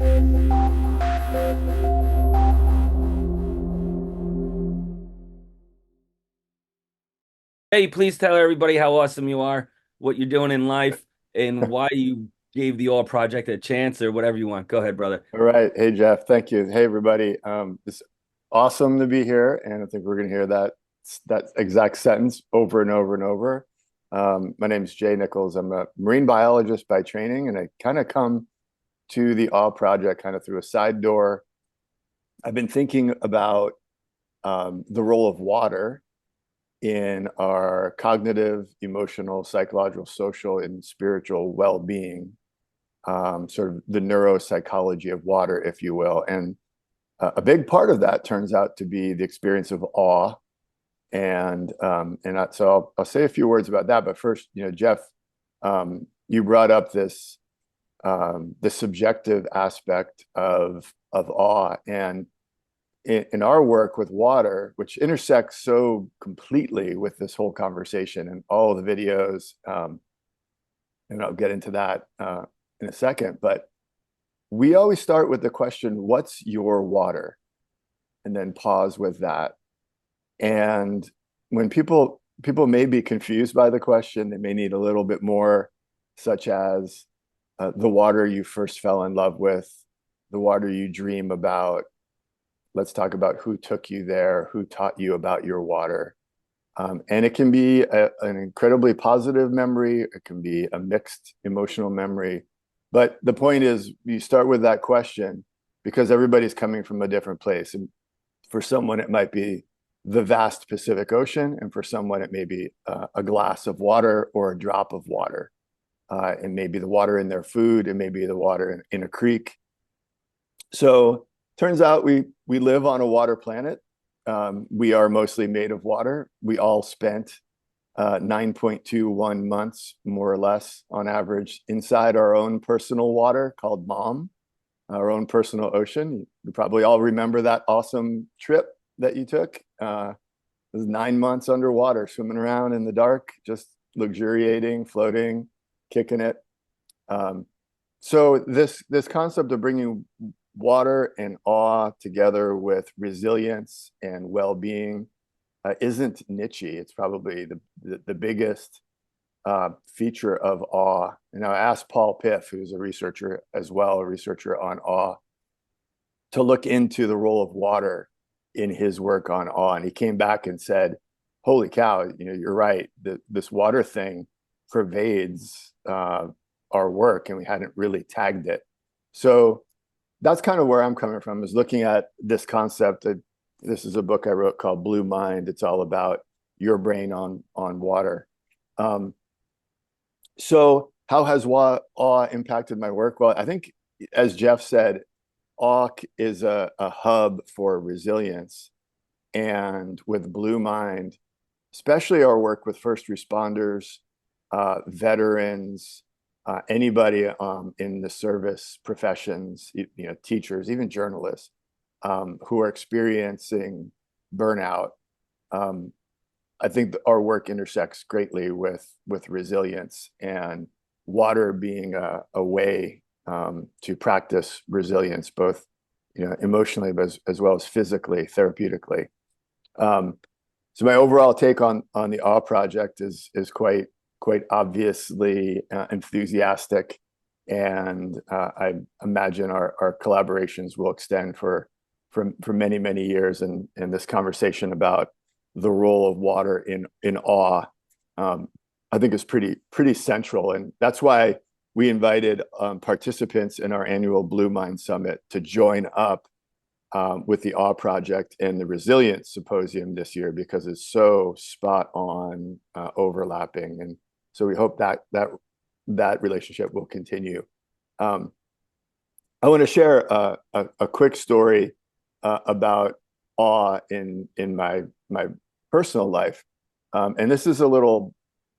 Hey, please tell everybody how awesome you are, what you're doing in life, and why you gave the All Project a chance or whatever you want. Go ahead, brother. All right. Hey, Jeff. Thank you. Hey, everybody. It's awesome to be here, and I think we're going to hear that exact sentence over and over and over. My name is Jay Nichols. I'm a marine biologist by training, and I kind of come to the Awe Project kind of through a side door. I've been thinking about the role of water in our cognitive, emotional, psychological, social, and spiritual well-being, sort of the neuropsychology of water, if you will. And a big part of that turns out to be the experience of awe. So I'll say a few words about that. But first, Jeff, you brought up the subjective aspect of awe, and in our work with water, which intersects so completely with this whole conversation and all the videos, and I'll get into that in a second, but we always start with the question, what's your water? And then pause with that. And when people may be confused by the question, they may need a little bit more, such as the water you first fell in love with, the water you dream about. Let's talk about who took you there, who taught you about your water. And it can be an incredibly positive memory. It can be a mixed emotional memory. But the point is, you start with that question because everybody's coming from a different place. And for someone, it might be the vast Pacific Ocean. And for someone, it may be a glass of water or a drop of water. It may be the water in their food. It may be the water in a creek. So turns out we live on a water planet. We are mostly made of water. We all spent 9.21 months, more or less, on average, inside our own personal water called Mom, our own personal ocean. You probably all remember that awesome trip that you took. It was 9 months underwater, swimming around in the dark, just luxuriating, floating, kicking it. So this concept of bringing water and awe together with resilience and well-being isn't niche. It's probably the biggest feature of awe. And I asked Paul Piff, who's a researcher as well, a researcher on awe, to look into the role of water in his work on awe. And he came back and said, holy cow, you're right. This water thing pervades our work, and we hadn't really tagged it. So that's kind of where I'm coming from, is looking at this concept. This is a book I wrote called Blue Mind. It's all about your brain on water. So how has awe impacted my work? Well, I think, as Jeff said, awe is a hub for resilience. And with Blue Mind, especially our work with first responders, veterans, anybody in the service professions, teachers, even journalists, who are experiencing burnout. I think our work intersects greatly with resilience, and water being a way to practice resilience, both emotionally, but as well as physically, therapeutically. So my overall take on the Awe Project is quite obviously enthusiastic, and I imagine our collaborations will extend for many years. And this conversation about the role of water in awe, I think is pretty central, and that's why we invited participants in our annual Blue Mind Summit to join up with the Awe Project and the Resilience Symposium this year, because it's so spot on overlapping. And so we hope that relationship will continue. I want to share a quick story about awe in my personal life. And this is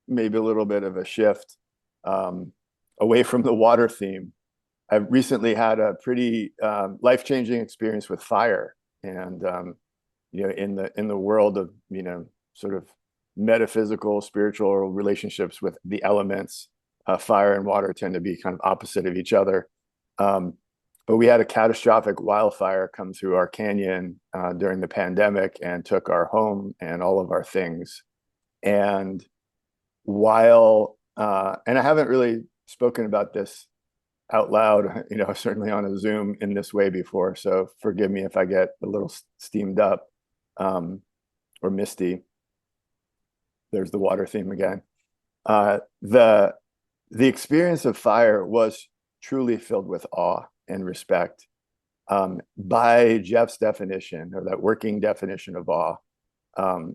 maybe a little bit of a shift away from the water theme. I've recently had a pretty life-changing experience with fire, and in the world of sort of metaphysical, spiritual relationships with the elements, fire and water tend to be kind of opposite of each other. but we had a catastrophic wildfire come through our canyon during the pandemic and took our home and all of our things. And and I haven't really spoken about this out loud, certainly on a Zoom in this way before. So forgive me if I get a little steamed up or misty. There's the water theme again. The experience of fire was truly filled with awe and respect. By Jeff's definition, or that working definition of awe,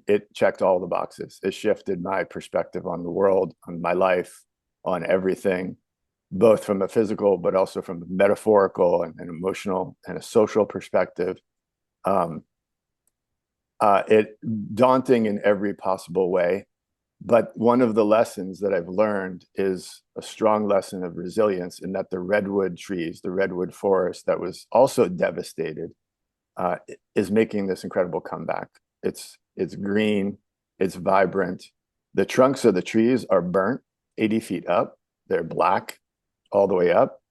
it checked all the boxes. It shifted my perspective on the world, on my life, on everything, both from a physical, but also from a metaphorical and an emotional and a social perspective. It daunting in every possible way. But one of the lessons that I've learned is a strong lesson of resilience, in that the redwood trees, the redwood forest that was also devastated, is making this incredible comeback. It's green, it's vibrant. The trunks of the trees are burnt 80 feet up. They're black all the way up.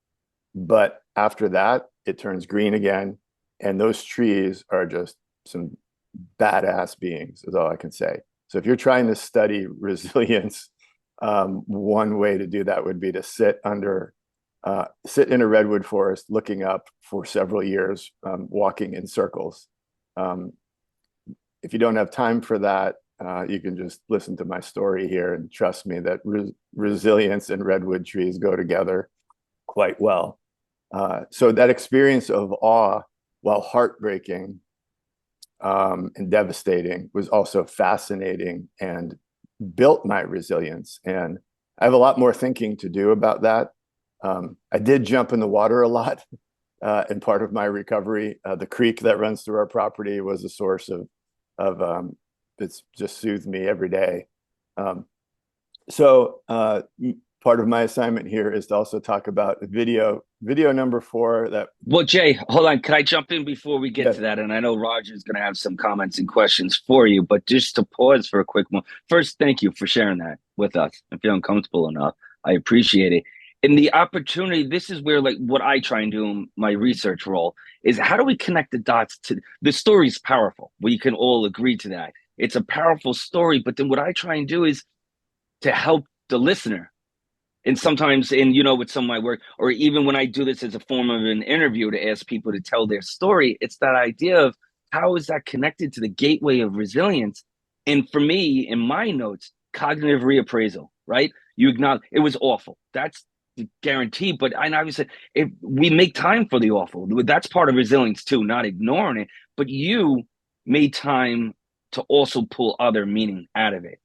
But after that, it turns green again. And those trees are just some badass beings, is all I can say. So if you're trying to study resilience, one way to do that would be to sit in a redwood forest, looking up for several years, walking in circles. If you don't have time for that, you can just listen to my story here and trust me that resilience and redwood trees go together quite well. So that experience of awe, while heartbreaking, and devastating, was also fascinating and built my resilience. And I have a lot more thinking to do about that. I did jump in the water a lot in part of my recovery. The creek that runs through our property was a source of it's just soothed me every day. So part of my assignment here is to also talk about video number 4. Well, Jay, hold on. Can I jump in before we get Yes. to that? And I know Roger's going to have some comments and questions for you, but just to pause for a quick moment. First, thank you for sharing that with us. I'm feeling comfortable enough. I appreciate it. And the opportunity, this is where, like, what I try and do in my research role is, how do we connect the dots to the story's powerful? We can all agree to that. It's a powerful story, but then what I try and do is to help the listener. And sometimes, with some of my work, or even when I do this as a form of an interview to ask people to tell their story, it's that idea of how is that connected to the gateway of resilience? And for me, in my notes, cognitive reappraisal, right? You acknowledge it was awful. That's the guarantee. But I obviously, if we make time for the awful, that's part of resilience too, not ignoring it. But you made time to also pull other meaning out of it.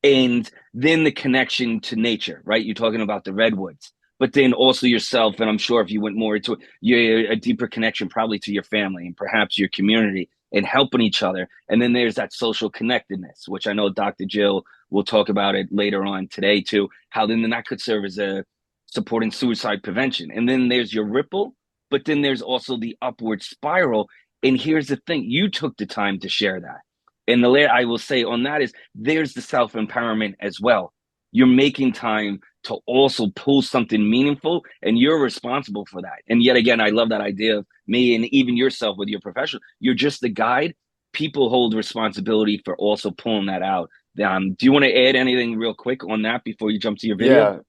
And then the connection to nature, right? You're talking about the redwoods, but then also yourself. And I'm sure if you went more into it, you're a deeper connection probably to your family and perhaps your community and helping each other. And then there's that social connectedness, which I know Dr. Jill will talk about it later on today too, how then that could serve as a supporting suicide prevention. And then there's your ripple, but then there's also the upward spiral. And here's the thing, you took the time to share that. And the layer I will say on that is, there's the self-empowerment as well. You're making time to also pull something meaningful, and you're responsible for that. And yet again, I love that idea of me and even yourself with your professional. You're just the guide. People hold responsibility for also pulling that out. Do you want to add anything real quick on that before you jump to your video? Yeah,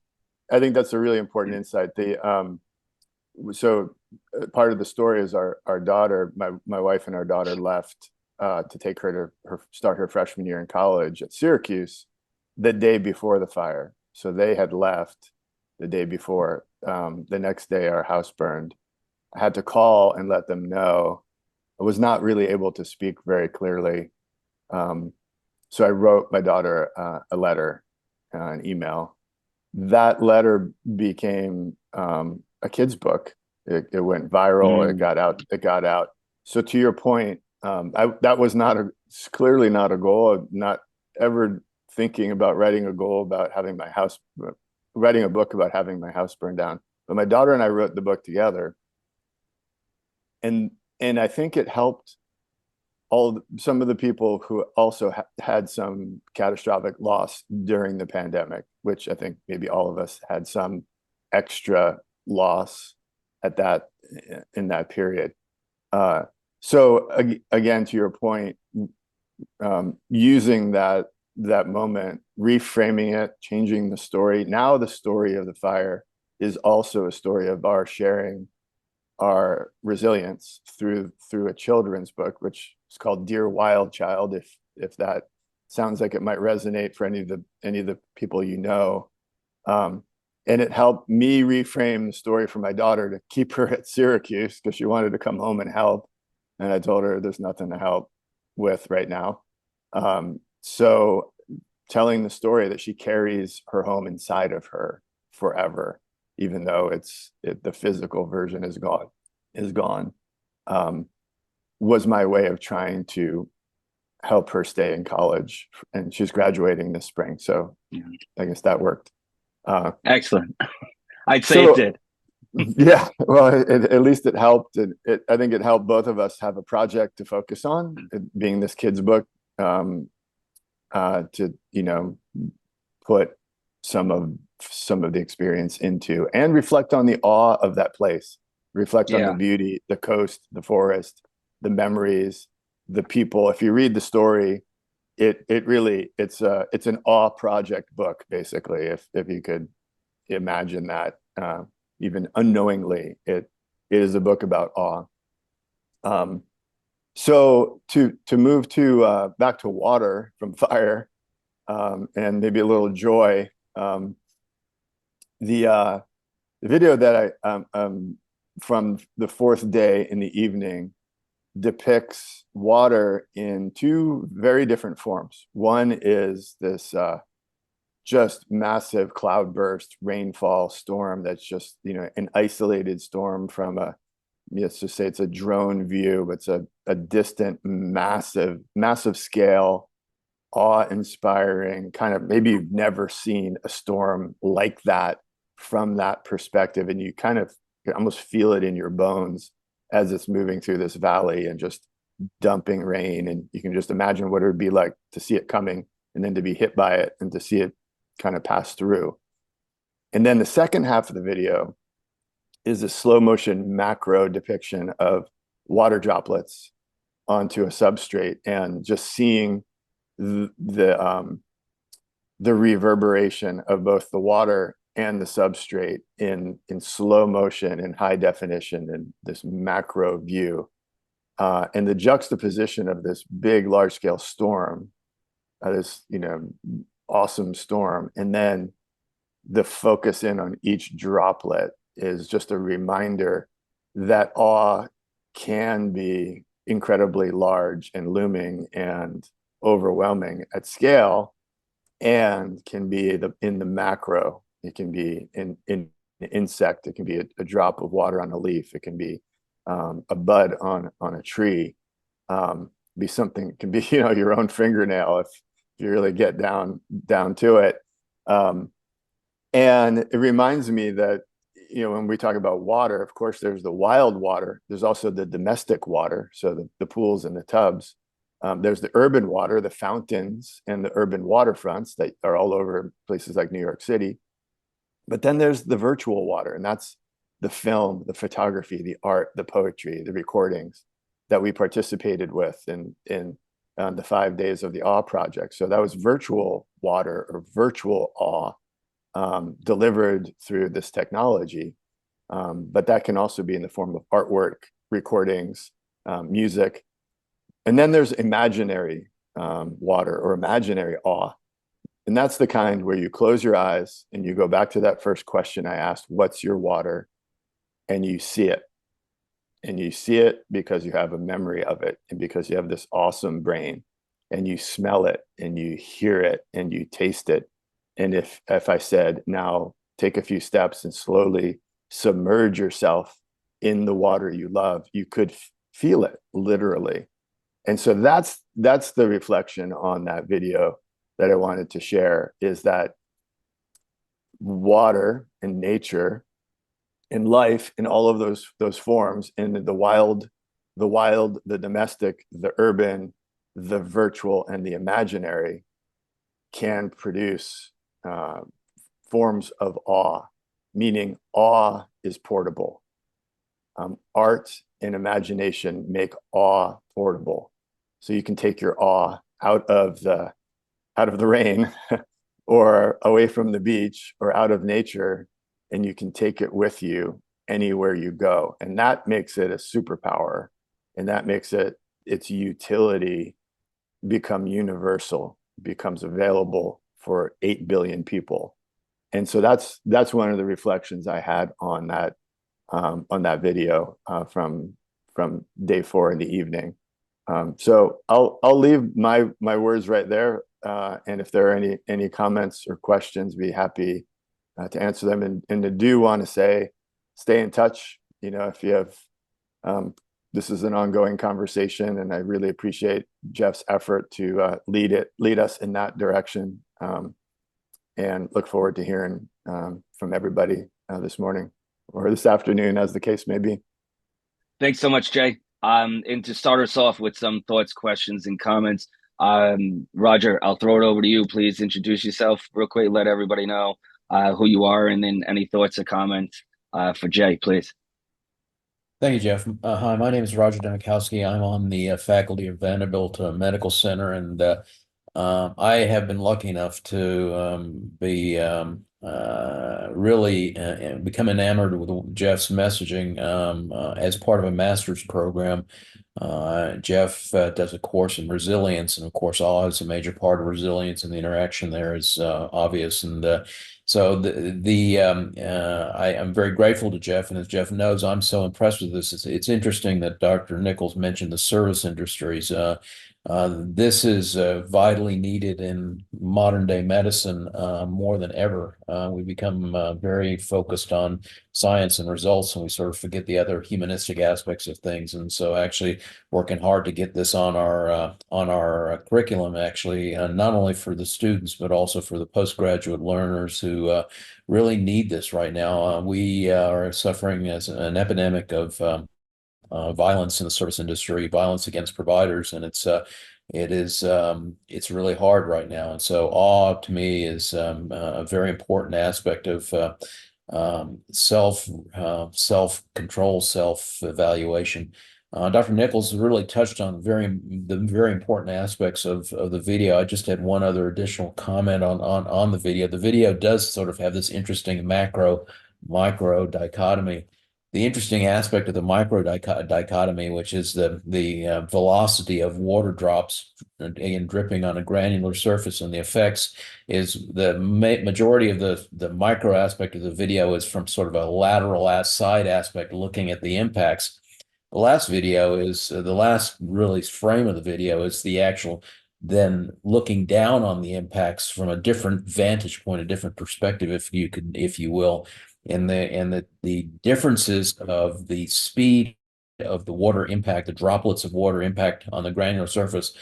I think that's a really important insight. So part of the story is our daughter, my wife and our daughter left to take her to start her freshman year in college at Syracuse the day before the fire. So they had left the day before. The next day, our house burned. I had to call and let them know. I was not really able to speak very clearly. So I wrote my daughter a letter, an email. That letter became a kid's book. It went viral. It got out. It got out. So to your point, that was clearly not a goal. Not ever thinking about writing a book about having my house burned down. But my daughter and I wrote the book together, and I think it helped some of the people who also had some catastrophic loss during the pandemic, which I think maybe all of us had some extra loss at that in that period. So again, to your point, using that moment, reframing it, changing the story. Now the story of the fire is also a story of our sharing our resilience through a children's book, which is called Dear Wild Child. If that sounds like it might resonate for any of the people you know. And it helped me reframe the story for my daughter to keep her at Syracuse because she wanted to come home and help. And I told her there's nothing to help with right now. So telling the story that she carries her home inside of her forever, even though the physical version is gone, was my way of trying to help her stay in college. And she's graduating this spring. So I guess that worked. Excellent. I'd say it So did. yeah, well, at least it helped. I think it helped both of us have a project to focus on, it being this kid's book, to, put some of the experience into and reflect on the awe of that place, reflect on the Yeah. beauty, the coast, the forest, the memories, the people. If you read the story, it's an awe project book, basically, if you could imagine that. Even unknowingly, it is a book about awe. So to move to back to water from fire, and maybe a little joy. The video that from the fourth day in the evening depicts water in two very different forms. One is this just massive cloudburst rainfall storm that's just an isolated storm from let's just say it's a drone view. It's a distant, massive scale, awe-inspiring, kind of, maybe you've never seen a storm like that from that perspective, and you almost feel it in your bones as it's moving through this valley and just dumping rain. And you can just imagine what it would be like to see it coming and then to be hit by it and to see it kind of pass through. And then the second half of the video is a slow motion macro depiction of water droplets onto a substrate, and just seeing the reverberation of both the water and the substrate in slow motion, in high definition, in this macro view, and the juxtaposition of this big, large scale storm, this awesome storm, and then the focus in on each droplet is just a reminder that awe can be incredibly large and looming and overwhelming at scale, and can be in the macro. It can be in an insect. It can be a drop of water on a leaf. It can be a bud on a tree. Be something. It can be your own fingernail if you really get down to it. And it reminds me that when we talk about water, of course, there's the wild water. There's also the domestic water, so the pools and the tubs. There's the urban water, the fountains and the urban waterfronts that are all over places like New York City. But then there's the virtual water, and that's the film, the photography, the art, the poetry, the recordings that we participated with in the 5 days of the Awe Project. So that was virtual water or virtual awe, delivered through this technology. But that can also be in the form of artwork, recordings, music. And then there's imaginary water or imaginary awe. And that's the kind where you close your eyes and you go back to that first question I asked, what's your water? And you see it. And you see it because you have a memory of it, and because you have this awesome brain, and you smell it and you hear it and you taste it. And if I said, now take a few steps and slowly submerge yourself in the water you love, you could feel it literally. And so that's the reflection on that video that I wanted to share, is that water and nature and life in all of those forms, in the wild, the domestic, the urban, the virtual, and the imaginary, can produce forms of awe, meaning awe is portable. art and imagination make awe portable. So you can take your awe out of the rain or away from the beach or out of nature, and you can take it with you anywhere you go. And that makes it a superpower. And that makes its utility become universal, becomes available for 8 billion people. And so that's one of the reflections I had on that video from day 4 in the evening. So I'll leave my words right there. And if there are any comments or questions, be happy to answer them. And I do want to say, stay in touch. You know, if you have, this is an ongoing conversation, and I really appreciate Jeff's effort to lead us in that direction. And look forward to hearing from everybody this morning or this afternoon, as the case may be. Thanks so much, Jay. And to start us off with some thoughts, questions, and comments, Roger, I'll throw it over to you. Please introduce yourself real quick. Let everybody know who you are, and then any thoughts or comments for Jay, please. Thank you, Jeff. Hi, my name is Roger Dmochowski. I'm on the faculty of Vanderbilt Medical Center, and I have been lucky enough to be really become enamored with Jeff's messaging as part of a master's program. Jeff does a course in resilience, and of course, awe is a major part of resilience, and the interaction there is obvious. And so I am very grateful to Jeff, and as Jeff knows, I'm so impressed with this. It's interesting that Dr. Nichols mentioned the service industries. This is vitally needed in modern day medicine more than ever. We become very focused on science and results, and we sort of forget the other humanistic aspects of things. And so, actually, working hard to get this on our curriculum, actually, not only for the students but also for the postgraduate learners who really need this right now. We are suffering as an epidemic of violence in the service industry, violence against providers, and it's really hard right now. And so awe to me is a very important aspect of self control, self evaluation. Dr. Nichols really touched on the very important aspects of the video. I just had one other additional comment on the video. The video does sort of have this interesting macro micro dichotomy. The interesting aspect of the micro dichotomy, which is the velocity of water drops and dripping on a granular surface, and the effects, is the majority of the micro aspect of the video is from sort of a lateral side aspect, looking at the impacts. The last video is the last really frame of the video is the actual then looking down on the impacts from a different vantage point, a different perspective, if you will, and the differences of the speed of the water impact, the droplets of water impact on the granular surface,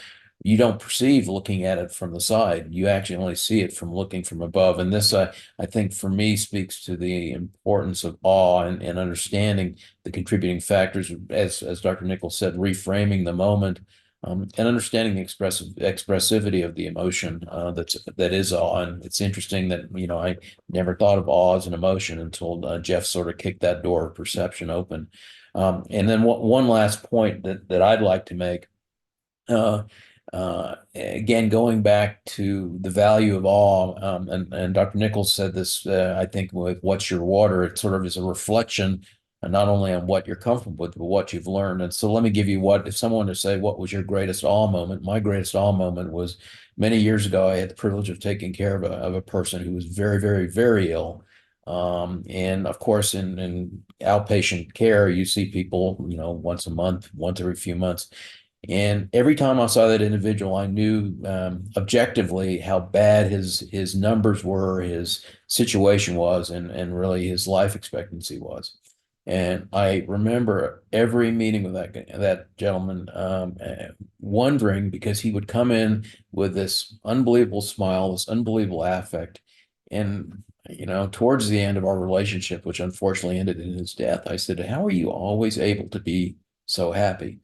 you don't perceive looking at it from the side. You actually only see it from looking from above. And this, I think, for me, speaks to the importance of awe and understanding the contributing factors, as Dr. Nichols said, reframing the moment, and understanding the expressivity of the emotion that is awe. And it's interesting that, I never thought of awe as an emotion until Jeff sort of kicked that door of perception open. And then one last point that I'd like to make. Again, going back to the value of awe, and Dr. Nichols said this, I think, with What's Your Water, it sort of is a reflection not only on what you're comfortable with, but what you've learned. And so let me give you if someone to say, what was your greatest awe moment? My greatest awe moment was many years ago. I had the privilege of taking care of a person who was very, very, very ill. And of course, in outpatient care, you see people, once a month, once every few months. And every time I saw that individual, I knew objectively how bad his numbers were, his situation was, and really his life expectancy was. And I remember every meeting with that gentleman, wondering, because he would come in with this unbelievable smile, this unbelievable affect, and towards the end of our relationship, which unfortunately ended in his death, I said, "How are you always able to be so happy?"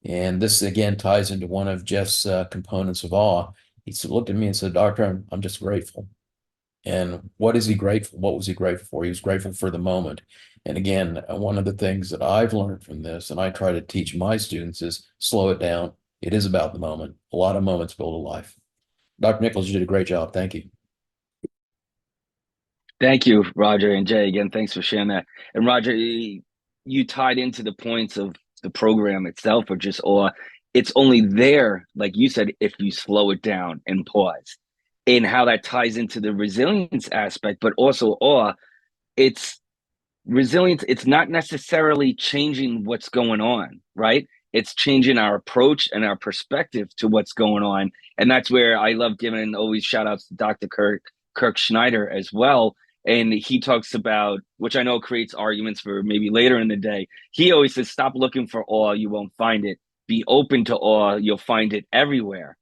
And this again ties into one of Jeff's components of awe. He looked at me and said, "Doctor, I'm just grateful." And what is he grateful? What was he grateful for? He was grateful for the moment. And again, one of the things that I've learned from this, and I try to teach my students, is slow it down. It is about the moment. A lot of moments build a life. Dr. Nichols, you did a great job. Thank you. Thank you, Roger and Jay. Again, thanks for sharing that. And Roger, you tied into the points of the program itself, or just awe. It's only there, like you said, if you slow it down and pause, and how that ties into the resilience aspect, but also awe. It's resilience. It's not necessarily changing what's going on, right? It's changing our approach and our perspective to what's going on. And that's where I love giving always shout outs to Dr. Kirk Schneider as well. And he talks about, which I know creates arguments for maybe later in the day. He always says, stop looking for awe, you won't find it. Be open to awe, you'll find it everywhere.